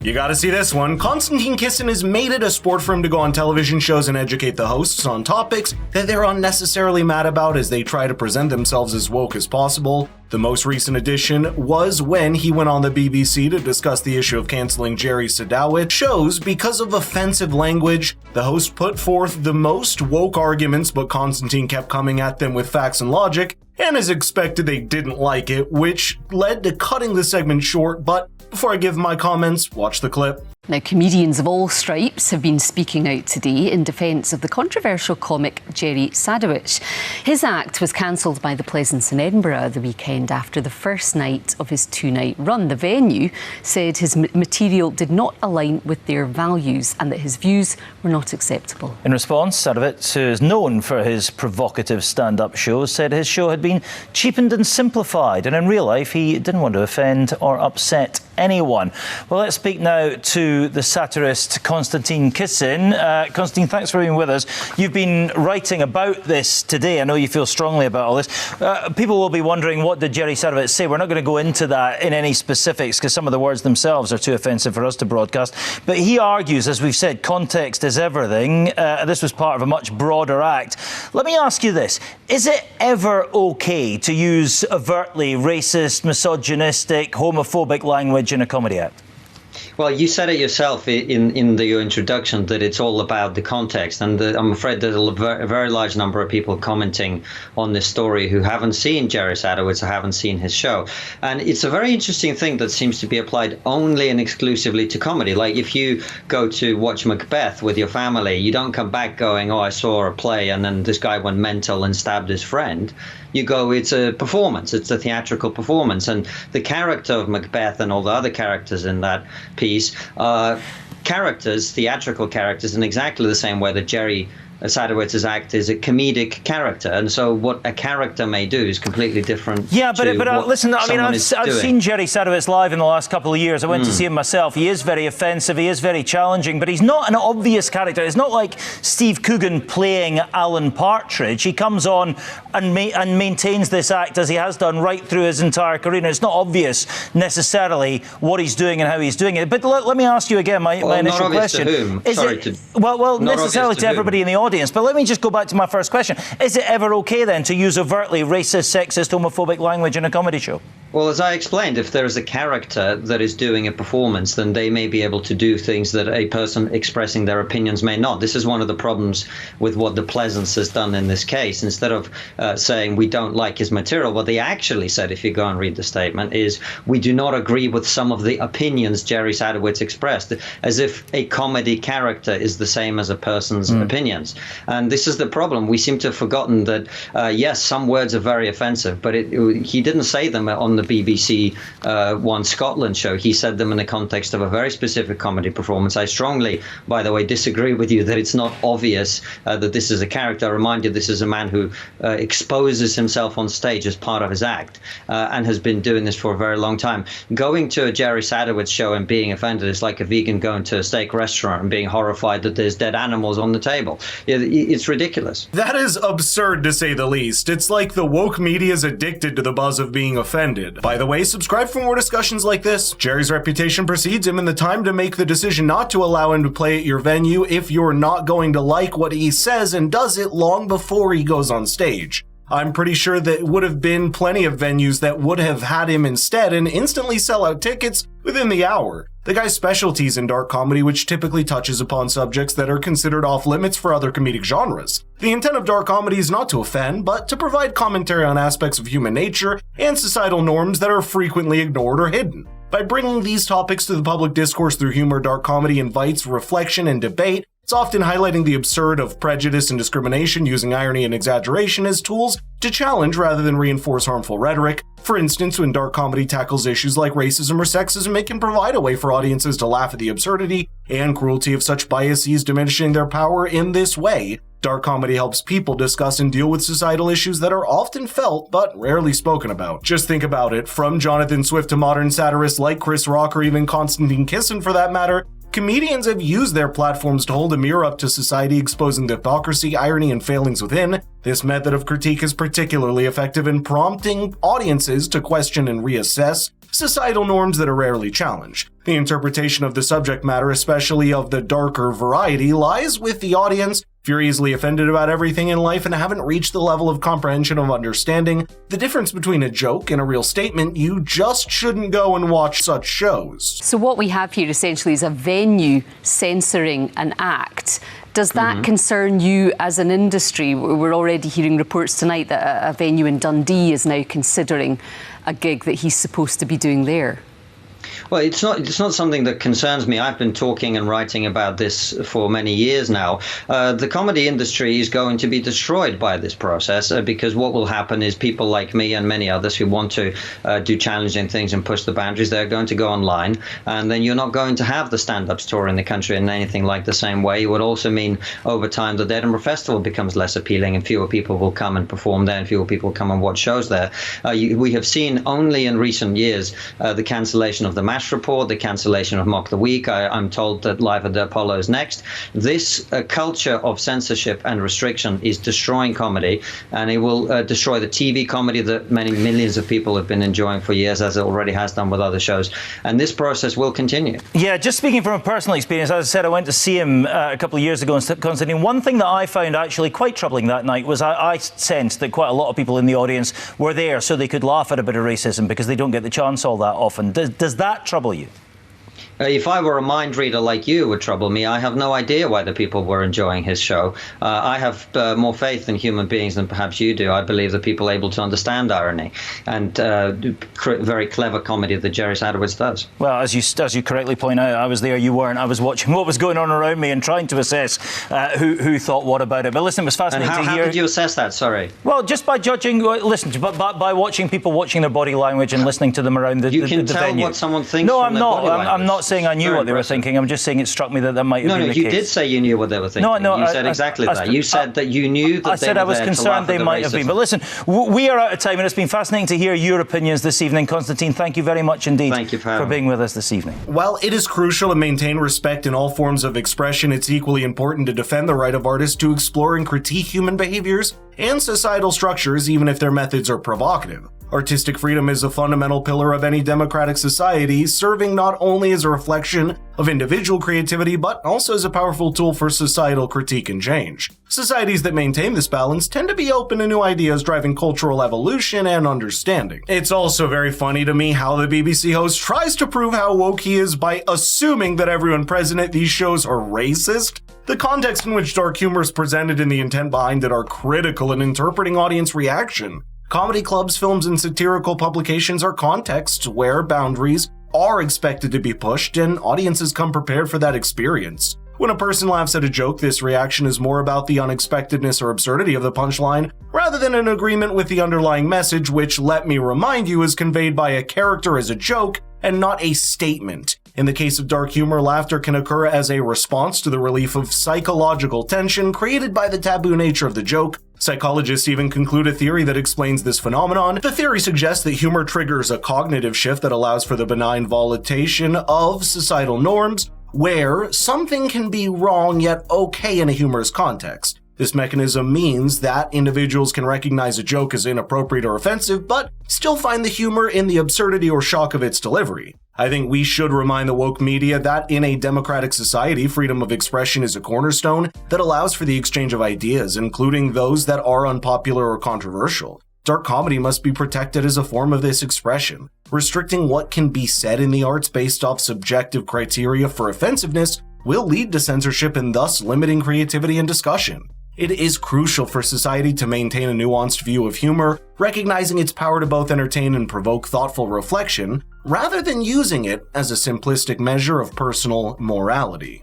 You gotta see this one. Konstantin Kisin has made it a sport for him to go on television shows and educate the hosts on topics that they're unnecessarily mad about as they try to present themselves as woke as possible. The most recent edition was when he went on the BBC to discuss the issue of canceling Jerry Sadowitz shows because of offensive language. The host put forth the most woke arguments, but Konstantin kept coming at them with facts and logic, and as expected they didn't like it, which led to cutting the segment short. But before I give my comments, watch the clip. Now, comedians of all stripes have been speaking out today in defence of the controversial comic Jerry Sadowitz. His act was cancelled by the Pleasance in Edinburgh the weekend after the first night of his two-night run. The venue said his material did not align with their values and that his views were not acceptable. In response, Sadowitz, who is known for his provocative stand-up shows, said his show had been cheapened and simplified, and in real life he didn't want to offend or upset anyone. Well, let's speak now to the satirist Konstantin Kisin. Konstantin, thanks for being with us. You've been writing about this today. I know you feel strongly about all this. People will be wondering, what did Jerry Sadowitz say? We're not going to go into that in any specifics because some of the words themselves are too offensive for us to broadcast. But he argues, as we've said, context is everything. This was part of a much broader act. Let me ask you this. Is it ever okay to use overtly racist, misogynistic, homophobic language in a comedy act? Well, you said it yourself in your introduction that it's all about the context, and I'm afraid there's a very large number of people commenting on this story who haven't seen Jerry Sadowitz or haven't seen his show. And it's a very interesting thing that seems to be applied only and exclusively to comedy. Like if you go to watch Macbeth with your family, you don't come back going, oh, I saw a play and then this guy went mental and stabbed his friend. You go, it's a performance, it's a theatrical performance. And the character of Macbeth and all the other characters in that piece are characters, theatrical characters, in exactly the same way that Jerry Sadowitz's act is a comedic character, and so what a character may do is completely different. Yeah, but listen, I mean, I've seen Jerry Sadowitz live in the last couple of years. I went to see him myself. He is very offensive, he is very challenging, but he's not an obvious character. It's not like Steve Coogan playing Alan Partridge. He comes on and maintains this act as he has done right through his entire career. And it's not obvious necessarily what he's doing and how he's doing it. But let me ask you again my initial question. To whom? Is Sorry, it, well, necessarily to everybody in the audience. But let me just go back to my first question. Is it ever okay then to use overtly racist, sexist, homophobic language in a comedy show? Well, as I explained, if there is a character that is doing a performance, then they may be able to do things that a person expressing their opinions may not. This is one of the problems with what the Pleasance has done in this case. Instead of saying we don't like his material, what they actually said, if you go and read the statement, is we do not agree with some of the opinions Jerry Sadowitz expressed, as if a comedy character is the same as a person's opinions. And this is the problem. We seem to have forgotten that, yes, some words are very offensive, but he didn't say them on the BBC One Scotland show. He said them in the context of a very specific comedy performance. I strongly, by the way, disagree with you that it's not obvious that this is a character. I remind you, this is a man who exposes himself on stage as part of his act and has been doing this for a very long time. Going to a Jerry Sadowitz show and being offended is like a vegan going to a steak restaurant and being horrified that there's dead animals on the table. It's ridiculous. That is absurd, to say the least. It's like the woke media is addicted to the buzz of being offended. By the way, subscribe for more discussions like this. Jerry's reputation precedes him, and the time to make the decision not to allow him to play at your venue if you're not going to like what he says and does it long before he goes on stage. I'm pretty sure that would have been plenty of venues that would have had him instead and instantly sell out tickets within the hour. The guy's specialties in dark comedy, which typically touches upon subjects that are considered off limits for other comedic genres. The intent of dark comedy is not to offend, but to provide commentary on aspects of human nature and societal norms that are frequently ignored or hidden. By bringing these topics to the public discourse through humor, dark comedy invites reflection and debate. It's often highlighting the absurd of prejudice and discrimination, using irony and exaggeration as tools to challenge rather than reinforce harmful rhetoric. For instance, when dark comedy tackles issues like racism or sexism, it can provide a way for audiences to laugh at the absurdity and cruelty of such biases, diminishing their power in this way. Dark comedy helps people discuss and deal with societal issues that are often felt but rarely spoken about. Just think about it. From Jonathan Swift to modern satirists like Chris Rock or even Konstantin Kisin for that matter, Comedians have used their platforms to hold a mirror up to society, exposing the hypocrisy, irony, and failings within. This method of critique is particularly effective in prompting audiences to question and reassess societal norms that are rarely challenged. The interpretation of the subject matter, especially of the darker variety, lies with the audience. If you're easily offended about everything in life and haven't reached the level of comprehension of understanding the difference between a joke and a real statement, you just shouldn't go and watch such shows. So what we have here essentially is a venue censoring an act. Does that concern you as an industry? We're already hearing reports tonight that a venue in Dundee is now considering a gig that he's supposed to be doing there. Well, it's not something that concerns me. I've been talking and writing about this for many years now. The comedy industry is going to be destroyed by this process because what will happen is people like me and many others who want to do challenging things and push the boundaries, they're going to go online, and then you're not going to have the stand-ups tour in the country in anything like the same way. It would also mean over time that the Edinburgh Festival becomes less appealing and fewer people will come and perform there and fewer people come and watch shows there. We have seen only in recent years the cancellation of the MASH report, the cancellation of Mock the Week. I'm told that Live at the Apollo is next. This culture of censorship and restriction is destroying comedy, and it will destroy the TV comedy that many millions of people have been enjoying for years, as it already has done with other shows. And this process will continue. Yeah, just speaking from a personal experience, as I said, I went to see him a couple of years ago in Konstantin. One thing that I found actually quite troubling that night was I sensed that quite a lot of people in the audience were there so they could laugh at a bit of racism because they don't get the chance all that often. Does that trouble you? If I were a mind reader like you, it would trouble me. I have no idea why the people were enjoying his show. I have more faith in human beings than perhaps you do. I believe that people are able to understand irony and very clever comedy that Jerry Sadowitz does. Well, as you correctly point out, I was there, you weren't. I was watching what was going on around me and trying to assess who thought what about it. But listen, it was fascinating to hear. And how did you assess that? Sorry. Well, just by judging, by watching people watching their body language and listening to them around the venue. You can tell what someone thinks. No, I'm not. I'm not saying I knew Very what they were impressive. thinking. I'm just saying it struck me that might have been the case. No, you did say you knew what they were thinking. No, you said exactly that. You said that you knew that I said I was concerned they might have been. But listen, we are out of time, and it's been fascinating to hear your opinions this evening. Konstantin, thank you very much indeed for being with us this evening. While it is crucial to maintain respect in all forms of expression, it's equally important to defend the right of artists to explore and critique human behaviors and societal structures, even if their methods are provocative. Artistic freedom is a fundamental pillar of any democratic society, serving not only as a reflection of individual creativity, but also as a powerful tool for societal critique and change. Societies that maintain this balance tend to be open to new ideas, driving cultural evolution and understanding. It's also very funny to me how the BBC host tries to prove how woke he is by assuming that everyone present at these shows are racist. The context in which dark humor is presented and the intent behind it are critical in interpreting audience reaction. Comedy clubs, films, and satirical publications are contexts where boundaries are expected to be pushed and audiences come prepared for that experience. When a person laughs at a joke, this reaction is more about the unexpectedness or absurdity of the punchline, rather than an agreement with the underlying message, which, let me remind you, is conveyed by a character as a joke and not a statement. In the case of dark humor, laughter can occur as a response to the relief of psychological tension created by the taboo nature of the joke. Psychologists even conclude a theory that explains this phenomenon. The theory suggests that humor triggers a cognitive shift that allows for the benign volatilization of societal norms, where something can be wrong yet okay in a humorous context. This mechanism means that individuals can recognize a joke as inappropriate or offensive, but still find the humor in the absurdity or shock of its delivery. I think we should remind the woke media that in a democratic society, freedom of expression is a cornerstone that allows for the exchange of ideas, including those that are unpopular or controversial. Dark comedy must be protected as a form of this expression. Restricting what can be said in the arts based off subjective criteria for offensiveness will lead to censorship and thus limiting creativity and discussion. It is crucial for society to maintain a nuanced view of humor, recognizing its power to both entertain and provoke thoughtful reflection, rather than using it as a simplistic measure of personal morality.